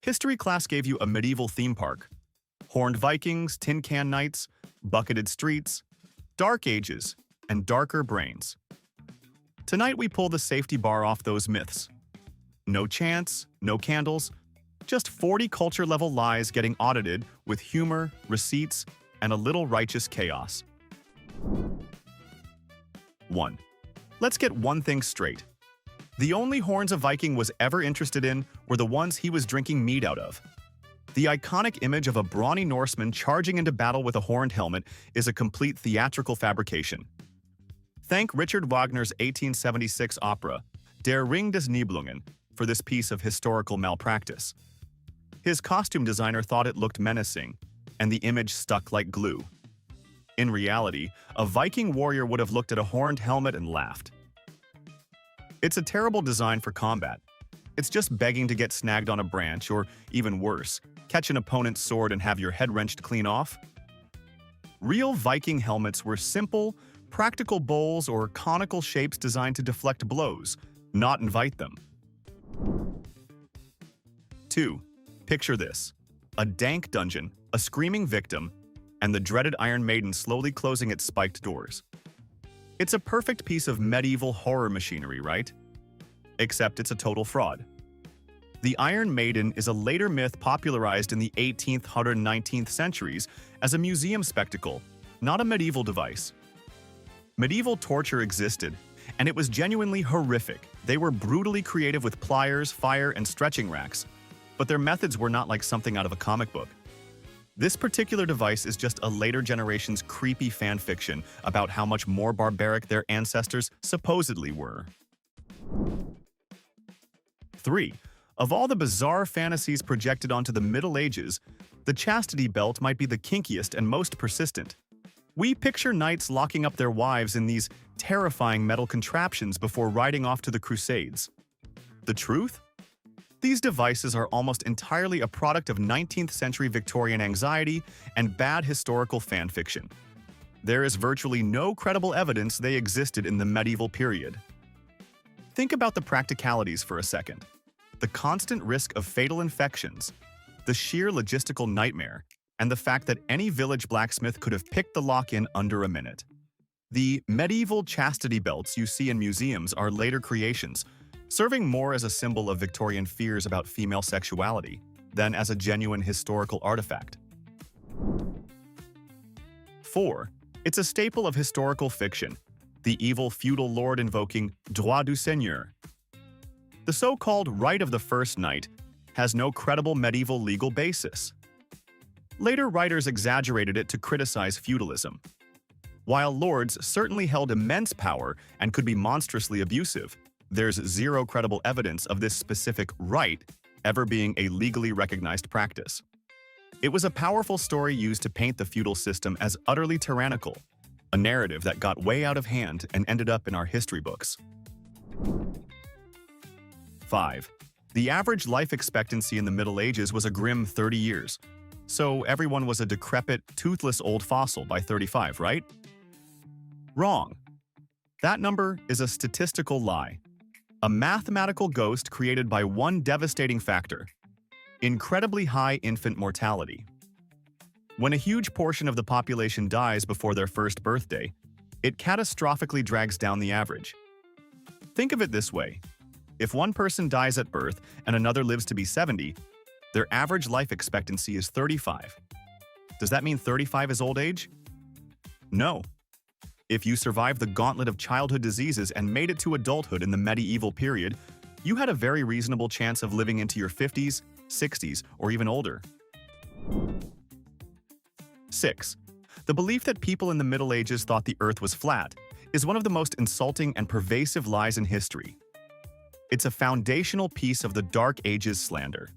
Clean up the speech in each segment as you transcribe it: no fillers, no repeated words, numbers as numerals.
History class gave you a medieval theme park. Horned Vikings, tin can knights, bucketed streets, dark ages, and darker brains. Tonight we pull the safety bar off those myths. No chants, no candles, just 40 culture-level lies getting audited with humor, receipts, and a little righteous chaos. 1. Let's get one thing straight. The only horns a Viking was ever interested in were the ones he was drinking mead out of. The iconic image of a brawny Norseman charging into battle with a horned helmet is a complete theatrical fabrication. Thank Richard Wagner's 1876 opera, Der Ring des Nibelungen, for this piece of historical malpractice. His costume designer thought it looked menacing, and the image stuck like glue. In reality, a Viking warrior would have looked at a horned helmet and laughed. It's a terrible design for combat. It's just begging to get snagged on a branch, or even worse, catch an opponent's sword and have your head wrenched clean off. Real Viking helmets were simple, practical bowls or conical shapes designed to deflect blows, not invite them. 2. Picture this. A dank dungeon, a screaming victim, and the dreaded Iron Maiden slowly closing its spiked doors. It's a perfect piece of medieval horror machinery, right? Except it's a total fraud. The Iron Maiden is a later myth popularized in the 18th and 19th centuries as a museum spectacle, not a medieval device. Medieval torture existed, and it was genuinely horrific. They were brutally creative with pliers, fire, and stretching racks, but their methods were not like something out of a comic book. This particular device is just a later generation's creepy fan fiction about how much more barbaric their ancestors supposedly were. 3. Of all the bizarre fantasies projected onto the Middle Ages, the chastity belt might be the kinkiest and most persistent. We picture knights locking up their wives in these terrifying metal contraptions before riding off to the Crusades. The truth? These devices are almost entirely a product of 19th century Victorian anxiety and bad historical fan fiction. There is virtually no credible evidence they existed in the medieval period. Think about the practicalities for a second. The constant risk of fatal infections, the sheer logistical nightmare, and the fact that any village blacksmith could have picked the lock in under a minute. The medieval chastity belts you see in museums are later creations, serving more as a symbol of Victorian fears about female sexuality than as a genuine historical artifact. 4. It's a staple of historical fiction, the evil feudal lord invoking Droit du Seigneur. The so-called right of the first knight has no credible medieval legal basis. Later writers exaggerated it to criticize feudalism. While lords certainly held immense power and could be monstrously abusive, there's zero credible evidence of this specific right ever being a legally recognized practice. It was a powerful story used to paint the feudal system as utterly tyrannical, a narrative that got way out of hand and ended up in our history books. 5. The average life expectancy in the Middle Ages was a grim 30 years, so everyone was a decrepit, toothless old fossil by 35, right? Wrong. That number is a statistical lie. A mathematical ghost created by one devastating factor: incredibly high infant mortality. When a huge portion of the population dies before their first birthday, it catastrophically drags down the average. Think of it this way. If one person dies at birth and another lives to be 70, their average life expectancy is 35. Does that mean 35 is old age? No. If you survived the gauntlet of childhood diseases and made it to adulthood in the medieval period, you had a very reasonable chance of living into your 50s, 60s, or even older. 6. The belief that people in the Middle Ages thought the Earth was flat is one of the most insulting and pervasive lies in history. It's a foundational piece of the Dark Ages slander.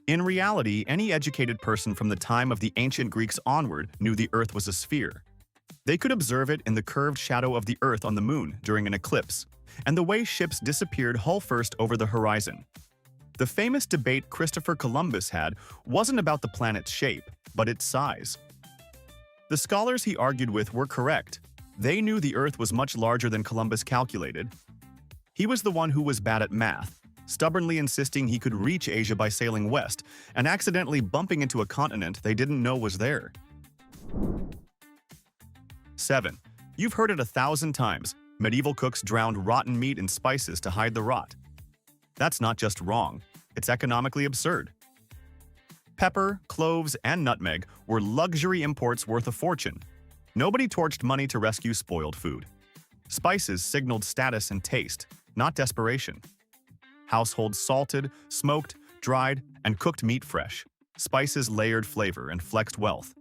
In reality, any educated person from the time of the ancient Greeks onward knew the Earth was a sphere. They could observe it in the curved shadow of the Earth on the Moon during an eclipse, and the way ships disappeared hull first over the horizon. The famous debate Christopher Columbus had wasn't about the planet's shape, but its size. The scholars he argued with were correct. They knew the Earth was much larger than Columbus calculated. He was the one who was bad at math, stubbornly insisting he could reach Asia by sailing west and accidentally bumping into a continent they didn't know was there. 7. You've heard it 1,000 times. Medieval cooks drowned rotten meat in spices to hide the rot. That's not just wrong, it's economically absurd. Pepper, cloves, and nutmeg were luxury imports worth a fortune. Nobody torched money to rescue spoiled food. Spices signaled status and taste, not desperation. Households salted, smoked, dried, and cooked meat fresh. Spices layered flavor and flexed wealth.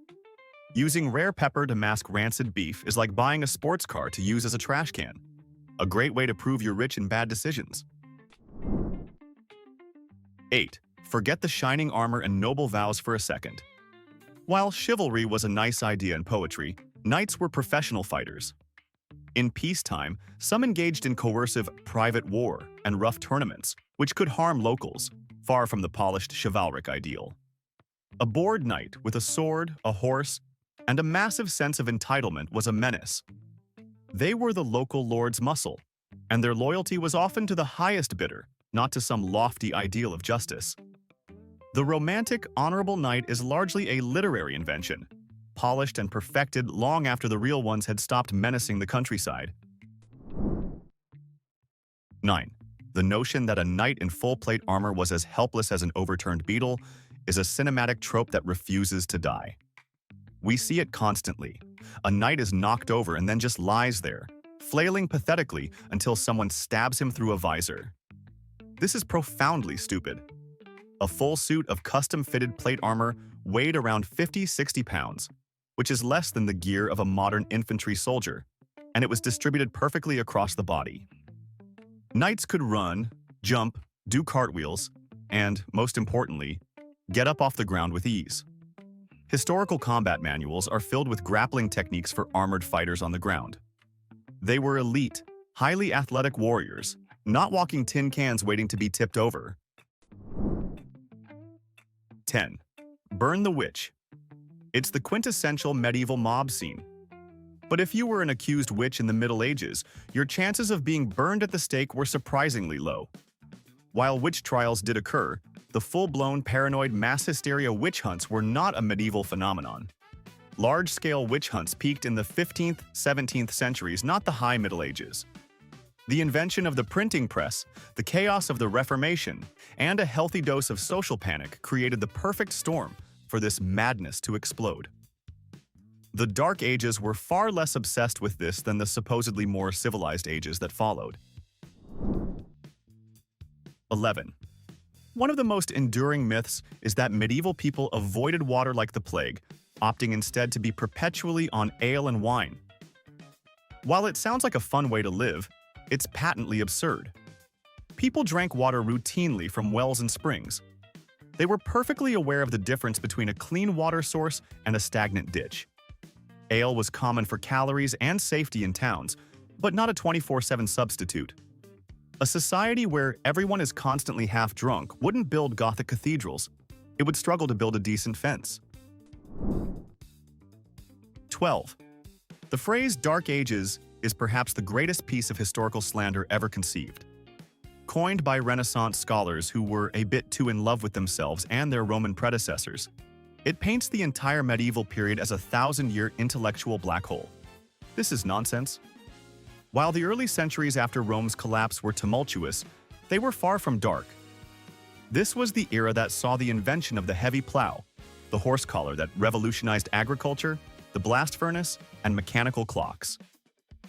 Using rare pepper to mask rancid beef is like buying a sports car to use as a trash can. A great way to prove you're rich in bad decisions. 8. Forget the shining armor and noble vows for a second. While chivalry was a nice idea in poetry, knights were professional fighters. In peacetime, some engaged in coercive private war and rough tournaments, which could harm locals, far from the polished chivalric ideal. A bored knight with a sword, a horse, and a massive sense of entitlement was a menace. They were the local lord's muscle, and their loyalty was often to the highest bidder, not to some lofty ideal of justice. The romantic, honorable knight is largely a literary invention, polished and perfected long after the real ones had stopped menacing the countryside. 9. The notion that a knight in full-plate armor was as helpless as an overturned beetle is a cinematic trope that refuses to die. We see it constantly. A knight is knocked over and then just lies there, flailing pathetically until someone stabs him through a visor. This is profoundly stupid. A full suit of custom-fitted plate armor weighed around 50-60 pounds, which is less than the gear of a modern infantry soldier, and it was distributed perfectly across the body. Knights could run, jump, do cartwheels, and, most importantly, get up off the ground with ease. Historical combat manuals are filled with grappling techniques for armored fighters on the ground. They were elite, highly athletic warriors, not walking tin cans waiting to be tipped over. 10. Burn the witch. It's the quintessential medieval mob scene. But if you were an accused witch in the Middle Ages, your chances of being burned at the stake were surprisingly low. While witch trials did occur, the full-blown paranoid mass hysteria witch hunts were not a medieval phenomenon. Large-scale witch hunts peaked in the 15th, 17th centuries, not the High Middle Ages. The invention of the printing press, the chaos of the Reformation, and a healthy dose of social panic created the perfect storm for this madness to explode. The Dark Ages were far less obsessed with this than the supposedly more civilized ages that followed. 11. One of the most enduring myths is that medieval people avoided water like the plague, opting instead to be perpetually on ale and wine. While it sounds like a fun way to live, it's patently absurd. People drank water routinely from wells and springs. They were perfectly aware of the difference between a clean water source and a stagnant ditch. Ale was common for calories and safety in towns, but not a 24/7 substitute. A society where everyone is constantly half drunk wouldn't build Gothic cathedrals. It would struggle to build a decent fence. 12. The phrase Dark Ages is perhaps the greatest piece of historical slander ever conceived. Coined by Renaissance scholars who were a bit too in love with themselves and their Roman predecessors, it paints the entire medieval period as a 1,000-year intellectual black hole. This is nonsense. While the early centuries after Rome's collapse were tumultuous, they were far from dark. This was the era that saw the invention of the heavy plow, the horse collar that revolutionized agriculture, the blast furnace, and mechanical clocks.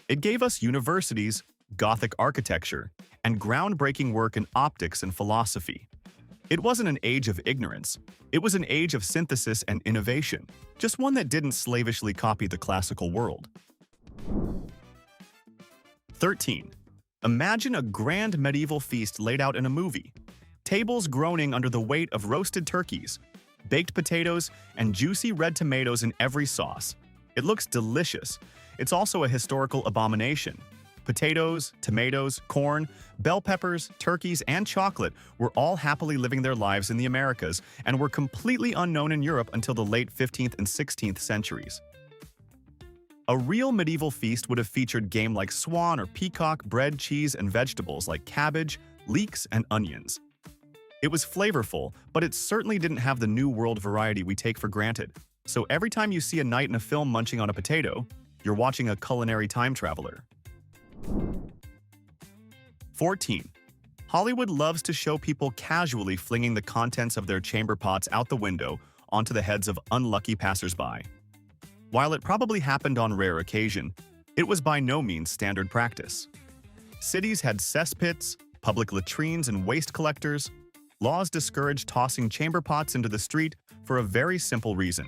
It gave us universities, Gothic architecture, and groundbreaking work in optics and philosophy. It wasn't an age of ignorance. It was an age of synthesis and innovation, just one that didn't slavishly copy the classical world. 13. Imagine a grand medieval feast laid out in a movie. Tables groaning under the weight of roasted turkeys, baked potatoes, and juicy red tomatoes in every sauce. It looks delicious. It's also a historical abomination. Potatoes, tomatoes, corn, bell peppers, turkeys, and chocolate were all happily living their lives in the Americas and were completely unknown in Europe until the late 15th and 16th centuries. A real medieval feast would have featured game like swan or peacock, bread, cheese, and vegetables like cabbage, leeks, and onions. It was flavorful, but it certainly didn't have the New World variety we take for granted. So every time you see a knight in a film munching on a potato, you're watching a culinary time traveler. 14. Hollywood loves to show people casually flinging the contents of their chamber pots out the window onto the heads of unlucky passersby. While it probably happened on rare occasion, it was by no means standard practice. Cities had cesspits, public latrines, and waste collectors. Laws discouraged tossing chamber pots into the street for a very simple reason.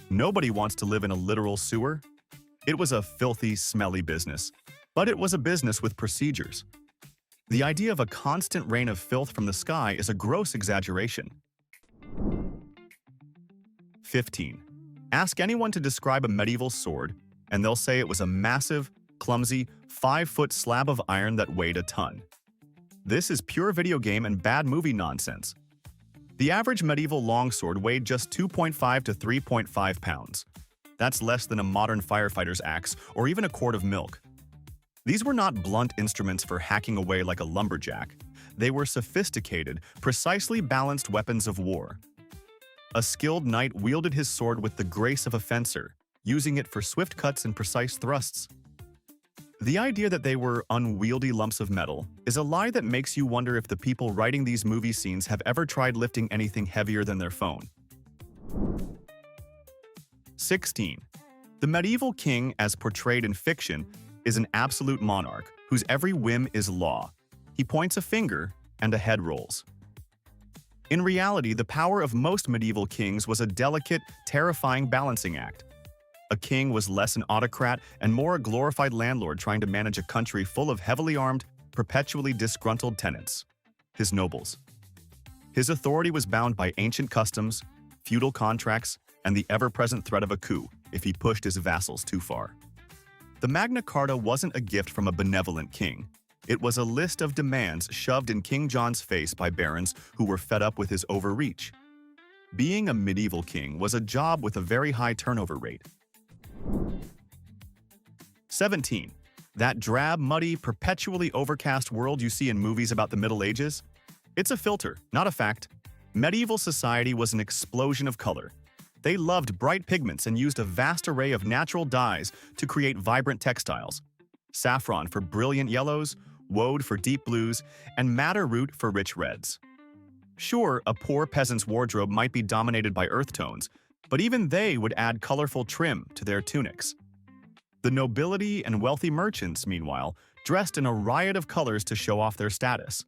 Nobody wants to live in a literal sewer. It was a filthy, smelly business, but it was a business with procedures. The idea of a constant rain of filth from the sky is a gross exaggeration. 15. Ask anyone to describe a medieval sword, and they'll say it was a massive, clumsy, 5-foot slab of iron that weighed a ton. This is pure video game and bad movie nonsense. The average medieval longsword weighed just 2.5 to 3.5 pounds. That's less than a modern firefighter's axe or even a quart of milk. These were not blunt instruments for hacking away like a lumberjack. They were sophisticated, precisely balanced weapons of war. A skilled knight wielded his sword with the grace of a fencer, using it for swift cuts and precise thrusts. The idea that they were unwieldy lumps of metal is a lie that makes you wonder if the people writing these movie scenes have ever tried lifting anything heavier than their phone. 16. The medieval king, as portrayed in fiction, is an absolute monarch whose every whim is law. He points a finger and a head rolls. In reality, the power of most medieval kings was a delicate, terrifying balancing act. A king was less an autocrat and more a glorified landlord trying to manage a country full of heavily armed, perpetually disgruntled tenants, his nobles. His authority was bound by ancient customs, feudal contracts, and the ever-present threat of a coup if he pushed his vassals too far. The Magna Carta wasn't a gift from a benevolent king. It was a list of demands shoved in King John's face by barons who were fed up with his overreach. Being a medieval king was a job with a very high turnover rate. 17. That drab, muddy, perpetually overcast world you see in movies about the Middle Ages? It's a filter, not a fact. Medieval society was an explosion of color. They loved bright pigments and used a vast array of natural dyes to create vibrant textiles. Saffron for brilliant yellows, woad for deep blues, and madder root for rich reds. Sure, a poor peasant's wardrobe might be dominated by earth tones, but even they would add colorful trim to their tunics. The nobility and wealthy merchants, meanwhile, dressed in a riot of colors to show off their status.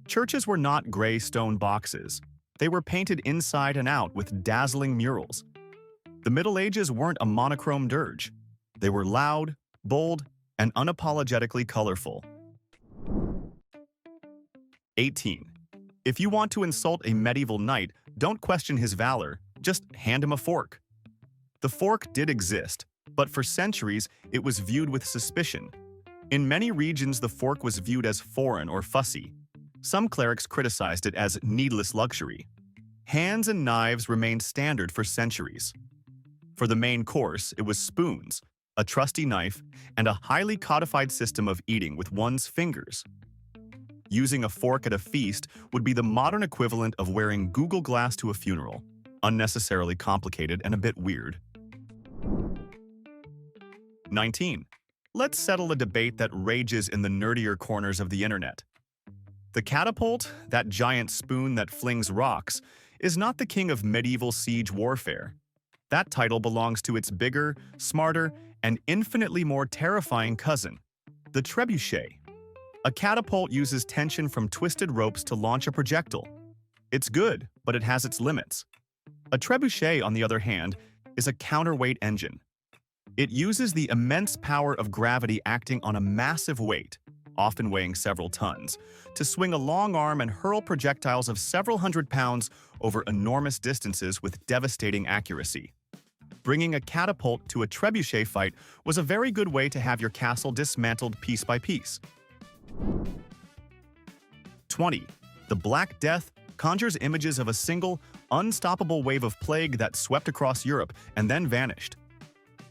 Churches were not gray stone boxes. They were painted inside and out with dazzling murals. The Middle Ages weren't a monochrome dirge. They were loud, bold, and unapologetically colorful. 18. If you want to insult a medieval knight, don't question his valor, just hand him a fork. The fork did exist, but for centuries it was viewed with suspicion. In many regions, the fork was viewed as foreign or fussy. Some clerics criticized it as needless luxury. Hands and knives remained standard for centuries. For the main course, it was spoons, a trusty knife, and a highly codified system of eating with one's fingers. Using a fork at a feast would be the modern equivalent of wearing Google Glass to a funeral, unnecessarily complicated and a bit weird. 19. Let's settle a debate that rages in the nerdier corners of the internet. The catapult, that giant spoon that flings rocks, is not the king of medieval siege warfare. That title belongs to its bigger, smarter, and infinitely more terrifying cousin, the trebuchet. A catapult uses tension from twisted ropes to launch a projectile. It's good, but it has its limits. A trebuchet, on the other hand, is a counterweight engine. It uses the immense power of gravity acting on a massive weight, often weighing several tons, to swing a long arm and hurl projectiles of several hundred pounds over enormous distances with devastating accuracy. Bringing a catapult to a trebuchet fight was a very good way to have your castle dismantled piece by piece. 20. The Black Death conjures images of a single, unstoppable wave of plague that swept across Europe and then vanished.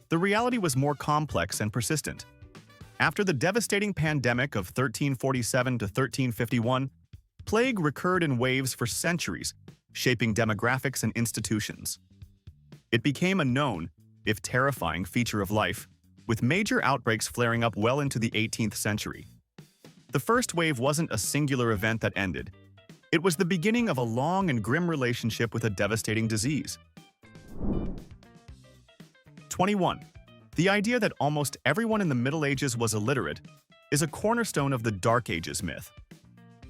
The reality was more complex and persistent. After the devastating pandemic of 1347 to 1351, plague recurred in waves for centuries, shaping demographics and institutions. It became a known, if terrifying, feature of life, with major outbreaks flaring up well into the 18th century. The first wave wasn't a singular event that ended. It was the beginning of a long and grim relationship with a devastating disease. 21. The idea that almost everyone in the Middle Ages was illiterate is a cornerstone of the Dark Ages myth.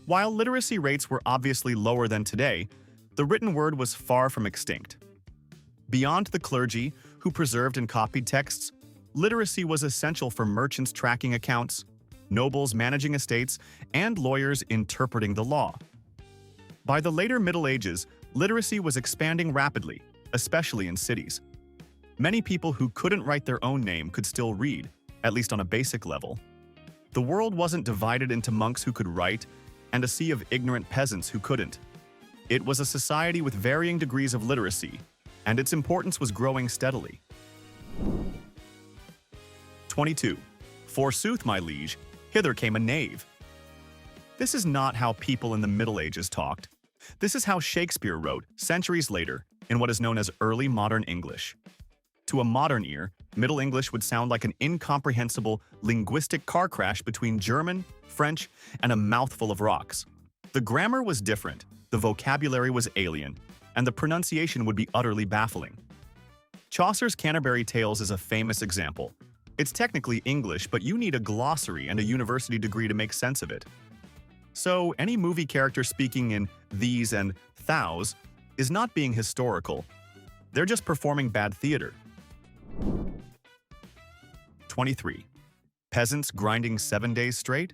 While literacy rates were obviously lower than today, the written word was far from extinct. Beyond the clergy, who preserved and copied texts, literacy was essential for merchants tracking accounts, nobles managing estates, and lawyers interpreting the law. By the later Middle Ages, literacy was expanding rapidly, especially in cities. Many people who couldn't write their own name could still read, at least on a basic level. The world wasn't divided into monks who could write and a sea of ignorant peasants who couldn't. It was a society with varying degrees of literacy, and its importance was growing steadily. 22. Forsooth, my liege, hither came a knave. This is not how people in the Middle Ages talked. This is how Shakespeare wrote, centuries later, in what is known as early modern English. To a modern ear, Middle English would sound like an incomprehensible linguistic car crash between German, French, and a mouthful of rocks. The grammar was different, the vocabulary was alien, and the pronunciation would be utterly baffling. Chaucer's Canterbury Tales is a famous example. It's technically English, but you need a glossary and a university degree to make sense of it. So, any movie character speaking in these and thous is not being historical. They're just performing bad theater. 23. Peasants grinding 7 days straight?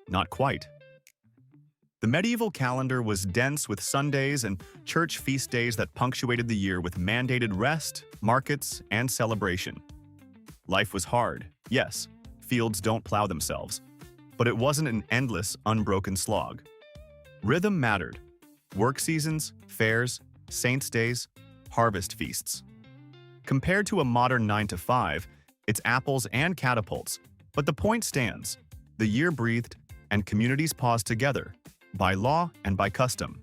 Not quite. The medieval calendar was dense with Sundays and church feast days that punctuated the year with mandated rest, markets, and celebration. Life was hard, yes, fields don't plow themselves, but it wasn't an endless, unbroken slog. Rhythm mattered. Work seasons, fairs, saints' days, harvest feasts. Compared to a modern 9 to 5, it's apples and catapults, but the point stands. The year breathed, and communities paused together, by law and by custom.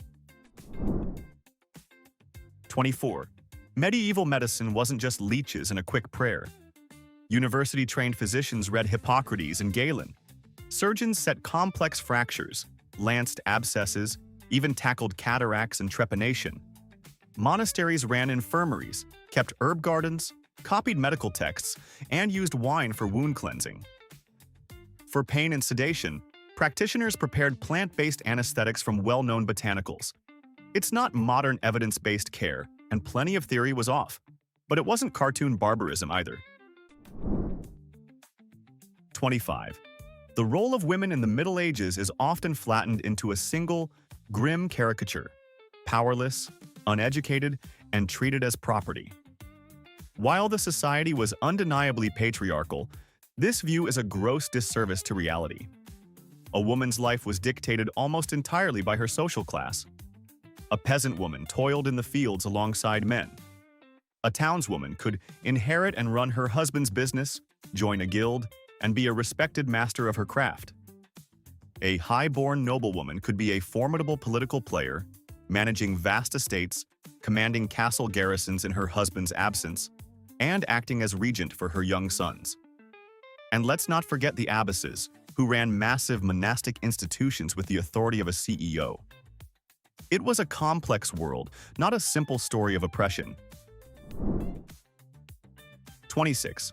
24. Medieval medicine wasn't just leeches and a quick prayer. University-trained physicians read Hippocrates and Galen. Surgeons set complex fractures, lanced abscesses, even tackled cataracts and trepanation. Monasteries ran infirmaries, kept herb gardens, copied medical texts, and used wine for wound cleansing. For pain and sedation, practitioners prepared plant-based anesthetics from well-known botanicals. It's not modern evidence-based care, and plenty of theory was off. But it wasn't cartoon barbarism either. 25. The role of women in the Middle Ages is often flattened into a single, grim caricature: powerless, uneducated, and treated as property. While the society was undeniably patriarchal, this view is a gross disservice to reality. A woman's life was dictated almost entirely by her social class. A peasant woman toiled in the fields alongside men. A townswoman could inherit and run her husband's business, join a guild, and be a respected master of her craft. A high-born noblewoman could be a formidable political player, managing vast estates, commanding castle garrisons in her husband's absence, and acting as regent for her young sons. And let's not forget the abbesses, who ran massive monastic institutions with the authority of a CEO. It was a complex world, not a simple story of oppression. 26.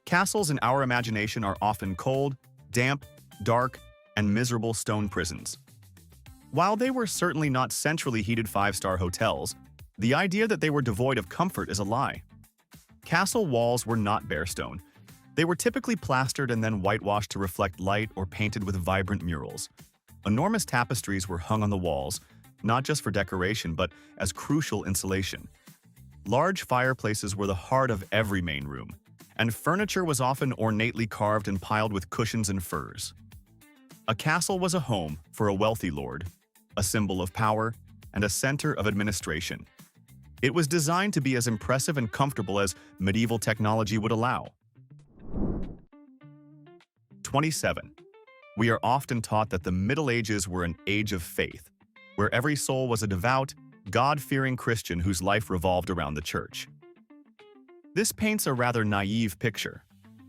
Castles in our imagination are often cold, damp, dark, and miserable stone prisons. While they were certainly not centrally heated five-star hotels, the idea that they were devoid of comfort is a lie. Castle walls were not bare stone. They were typically plastered and then whitewashed to reflect light or painted with vibrant murals. Enormous tapestries were hung on the walls, not just for decoration but as crucial insulation. Large fireplaces were the heart of every main room, and furniture was often ornately carved and piled with cushions and furs. A castle was a home for a wealthy lord, a symbol of power, and a center of administration. It was designed to be as impressive and comfortable as medieval technology would allow. 27. We are often taught that the Middle Ages were an age of faith, where every soul was a devout, God-fearing Christian whose life revolved around the church. This paints a rather naive picture.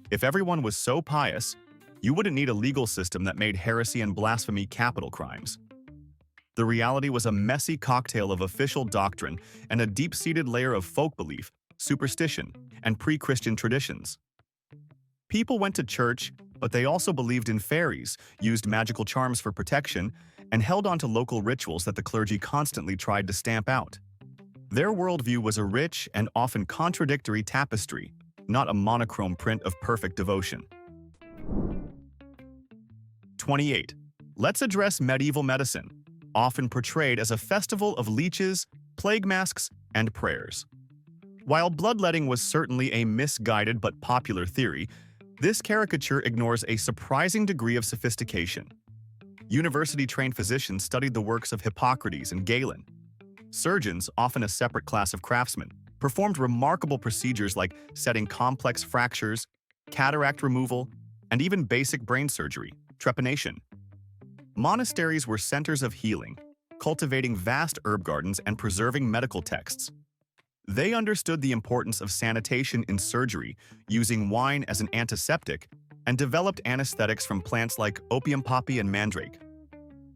If everyone was so pious, you wouldn't need a legal system that made heresy and blasphemy capital crimes. The reality was a messy cocktail of official doctrine and a deep-seated layer of folk belief, superstition, and pre-Christian traditions. People went to church, but they also believed in fairies, used magical charms for protection, and held on to local rituals that the clergy constantly tried to stamp out. Their worldview was a rich and often contradictory tapestry, not a monochrome print of perfect devotion. 28. Let's address medieval medicine, often portrayed as a festival of leeches, plague masks, and prayers. While bloodletting was certainly a misguided but popular theory, this caricature ignores a surprising degree of sophistication. University-trained physicians studied the works of Hippocrates and Galen. Surgeons, often a separate class of craftsmen, performed remarkable procedures like setting complex fractures, cataract removal, and even basic brain surgery, trepanation. Monasteries were centers of healing, cultivating vast herb gardens and preserving medical texts. They understood the importance of sanitation in surgery, using wine as an antiseptic, and developed anesthetics from plants like opium poppy and mandrake.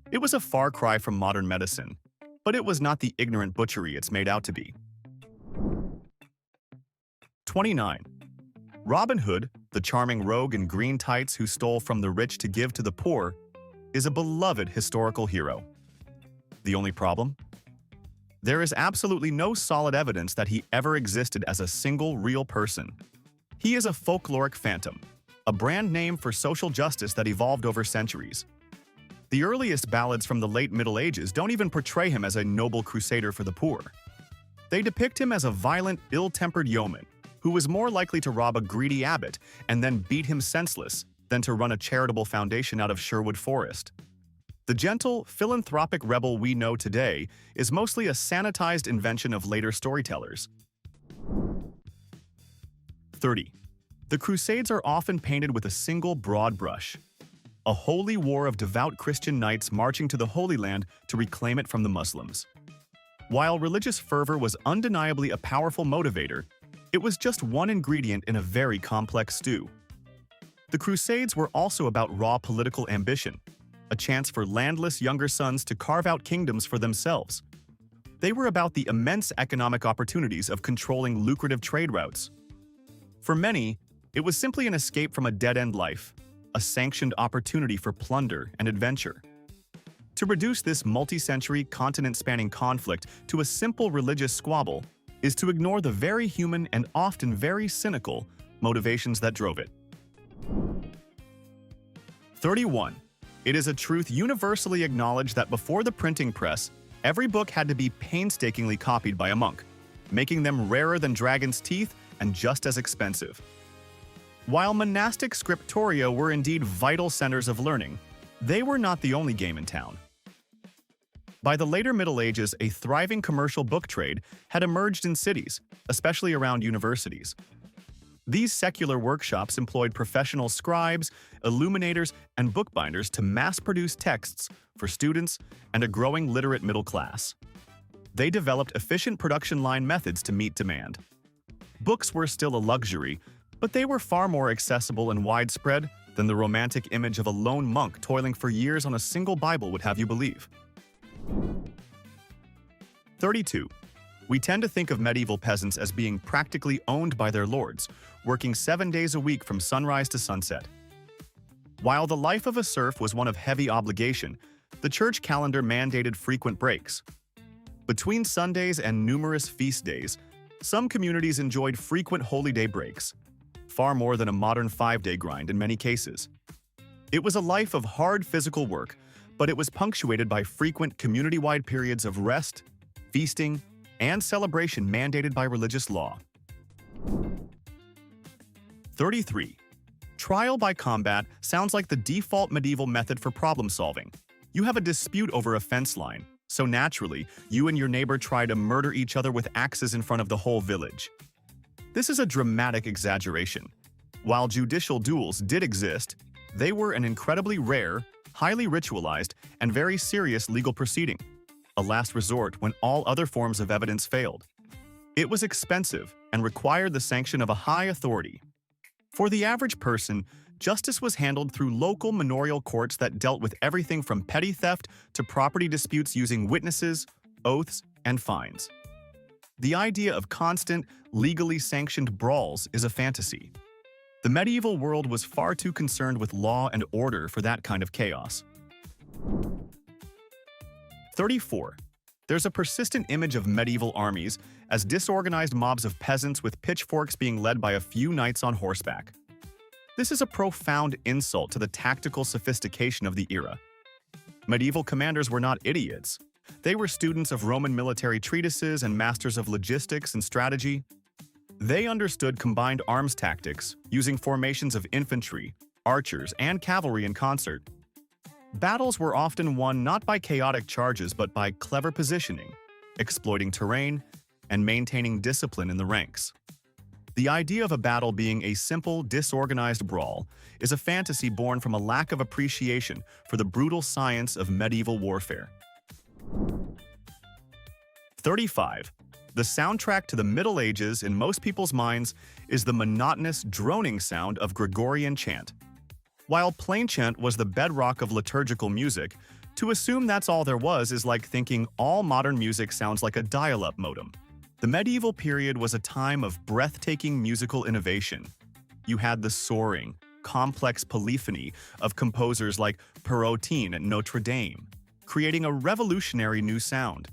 It was a far cry from modern medicine, but it was not the ignorant butchery it's made out to be. 29. Robin Hood, the charming rogue in green tights who stole from the rich to give to the poor, is a beloved historical hero. The only problem? There is absolutely no solid evidence that he ever existed as a single real person. He is a folkloric phantom, a brand name for social justice that evolved over centuries. The earliest ballads from the late Middle Ages don't even portray him as a noble crusader for the poor. They depict him as a violent, ill-tempered yeoman who was more likely to rob a greedy abbot and then beat him senseless than to run a charitable foundation out of Sherwood Forest. The gentle, philanthropic rebel we know today is mostly a sanitized invention of later storytellers. 30. The Crusades are often painted with a single broad brush. A holy war of devout Christian knights marching to the Holy Land to reclaim it from the Muslims. While religious fervor was undeniably a powerful motivator, it was just one ingredient in a very complex stew. The Crusades were also about raw political ambition, a chance for landless younger sons to carve out kingdoms for themselves. They were about the immense economic opportunities of controlling lucrative trade routes. For many, it was simply an escape from a dead-end life, a sanctioned opportunity for plunder and adventure. To reduce this multi-century, continent-spanning conflict to a simple religious squabble is to ignore the very human and often very cynical motivations that drove it. 31. It is a truth universally acknowledged that before the printing press, every book had to be painstakingly copied by a monk, making them rarer than dragon's teeth and just as expensive. While monastic scriptoria were indeed vital centers of learning, they were not the only game in town. By the later Middle Ages, a thriving commercial book trade had emerged in cities, especially around universities. These secular workshops employed professional scribes, illuminators, and bookbinders to mass-produce texts for students and a growing literate middle class. They developed efficient production line methods to meet demand. Books were still a luxury, but they were far more accessible and widespread than the romantic image of a lone monk toiling for years on a single Bible would have you believe. 32. We tend to think of medieval peasants as being practically owned by their lords, working 7 days a week from sunrise to sunset. While the life of a serf was one of heavy obligation, the church calendar mandated frequent breaks. Between Sundays and numerous feast days, some communities enjoyed frequent holy day breaks, far more than a modern 5-day grind in many cases. It was a life of hard physical work, but it was punctuated by frequent community-wide periods of rest, feasting, and celebration mandated by religious law. 33. Trial by combat sounds like the default medieval method for problem solving. You have a dispute over a fence line, so naturally, you and your neighbor try to murder each other with axes in front of the whole village. This is a dramatic exaggeration. While judicial duels did exist, They were an incredibly rare, highly ritualized, and very serious legal proceeding, a last resort when all other forms of evidence failed. It was expensive and required the sanction of a high authority. For the average person, justice was handled through local manorial courts that dealt with everything from petty theft to property disputes using witnesses, oaths, and fines. The idea of constant, legally sanctioned brawls is a fantasy. The medieval world was far too concerned with law and order for that kind of chaos. 34. There's a persistent image of medieval armies as disorganized mobs of peasants with pitchforks being led by a few knights on horseback. This is a profound insult to the tactical sophistication of the era. Medieval commanders were not idiots. They were students of Roman military treatises and masters of logistics and strategy. They understood combined arms tactics, using formations of infantry, archers, and cavalry in concert. Battles were often won not by chaotic charges but by clever positioning, exploiting terrain, and maintaining discipline in the ranks. The idea of a battle being a simple, disorganized brawl is a fantasy born from a lack of appreciation for the brutal science of medieval warfare. 35. The soundtrack to the Middle Ages in most people's minds is the monotonous, droning sound of Gregorian chant. While plain chant was the bedrock of liturgical music, to assume that's all there was is like thinking all modern music sounds like a dial-up modem. The medieval period was a time of breathtaking musical innovation. You had the soaring, complex polyphony of composers like Perrotin at Notre Dame, creating a revolutionary new sound.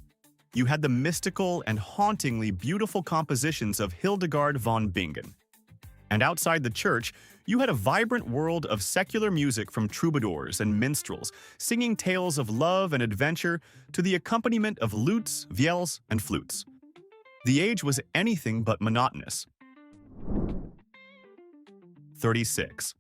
You had the mystical and hauntingly beautiful compositions of Hildegard von Bingen. And outside the church, you had a vibrant world of secular music from troubadours and minstrels, singing tales of love and adventure to the accompaniment of lutes, viols, and flutes. The age was anything but monotonous. 36.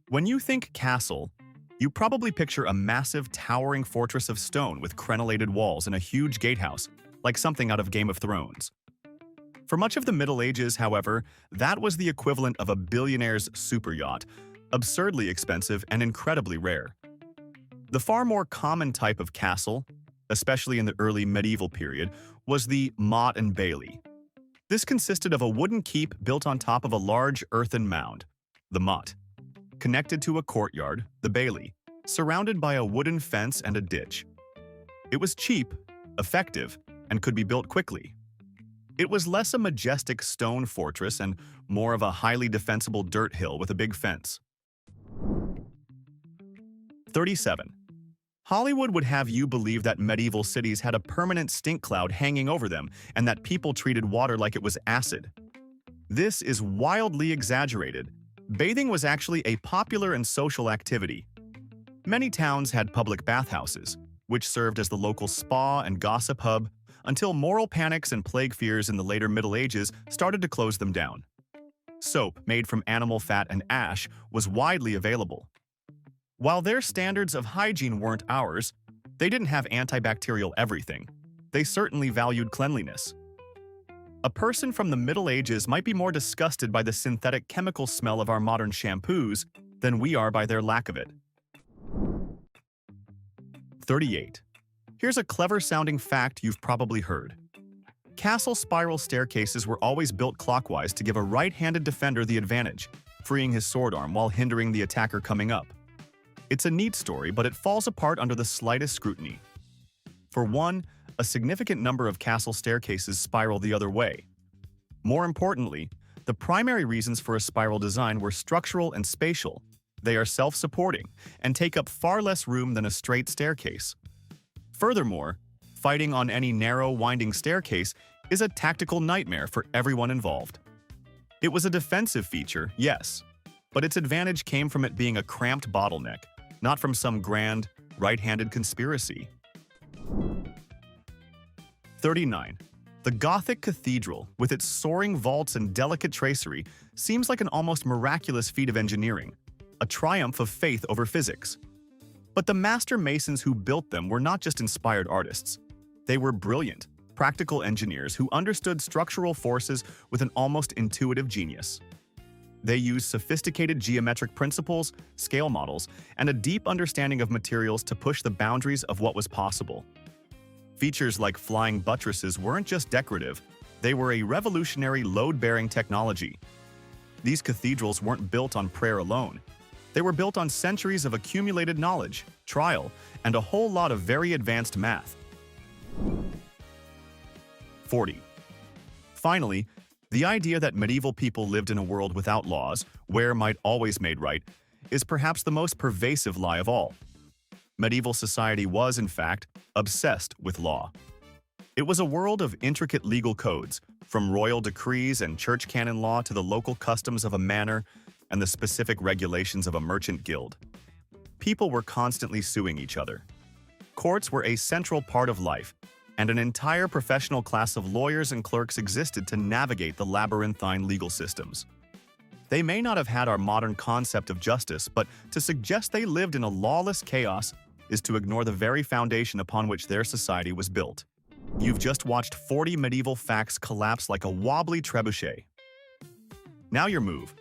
When you think castle, you probably picture a massive, towering fortress of stone with crenellated walls and a huge gatehouse, like something out of Game of Thrones. For much of the Middle Ages, however, that was the equivalent of a billionaire's superyacht, absurdly expensive and incredibly rare. The far more common type of castle, especially in the early medieval period, was the motte and bailey. This consisted of a wooden keep built on top of a large earthen mound, the motte, connected to a courtyard, the bailey, surrounded by a wooden fence and a ditch. It was cheap, effective, and could be built quickly. It was less a majestic stone fortress and more of a highly defensible dirt hill with a big fence. 37. Hollywood would have you believe that medieval cities had a permanent stink cloud hanging over them and that people treated water like it was acid. This is wildly exaggerated. Bathing was actually a popular and social activity. Many towns had public bathhouses, which served as the local spa and gossip hub, until moral panics and plague fears in the later Middle Ages started to close them down. Soap made from animal fat and ash was widely available. While their standards of hygiene weren't ours, they didn't have antibacterial everything. They certainly valued cleanliness. A person from the Middle Ages might be more disgusted by the synthetic chemical smell of our modern shampoos than we are by their lack of it. 38. Here's a clever-sounding fact you've probably heard. Castle spiral staircases were always built clockwise to give a right-handed defender the advantage, freeing his sword arm while hindering the attacker coming up. It's a neat story, but it falls apart under the slightest scrutiny. For one, a significant number of castle staircases spiral the other way. More importantly, the primary reasons for a spiral design were structural and spatial. They are self-supporting and take up far less room than a straight staircase. Furthermore, fighting on any narrow, winding staircase is a tactical nightmare for everyone involved. It was a defensive feature, yes, but its advantage came from it being a cramped bottleneck, not from some grand, right-handed conspiracy. 39. The Gothic cathedral, with its soaring vaults and delicate tracery, seems like an almost miraculous feat of engineering, a triumph of faith over physics. But the master masons who built them were not just inspired artists. They were brilliant, practical engineers who understood structural forces with an almost intuitive genius. They used sophisticated geometric principles, scale models, and a deep understanding of materials to push the boundaries of what was possible. Features like flying buttresses weren't just decorative, they were a revolutionary load-bearing technology. These cathedrals weren't built on prayer alone. They were built on centuries of accumulated knowledge, trial, and a whole lot of very advanced math. 40. Finally, the idea that medieval people lived in a world without laws, where might always made right, is perhaps the most pervasive lie of all. Medieval society was, in fact, obsessed with law. It was a world of intricate legal codes, from royal decrees and church canon law to the local customs of a manor and the specific regulations of a merchant guild. People were constantly suing each other. Courts were a central part of life, and an entire professional class of lawyers and clerks existed to navigate the labyrinthine legal systems. They may not have had our modern concept of justice, but to suggest they lived in a lawless chaos is to ignore the very foundation upon which their society was built. You've just watched 40 medieval facts collapse like a wobbly trebuchet. Now your move.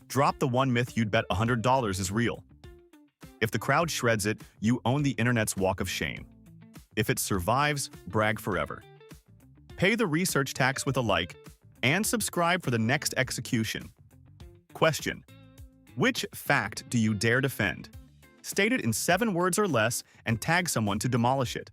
Drop the one myth you'd bet $100 is real. If the crowd shreds it, you own the internet's walk of shame. If it survives, brag forever. Pay the research tax with a like, and subscribe for the next execution. Question: which fact do you dare defend? State it in 7 words or less and tag someone to demolish it.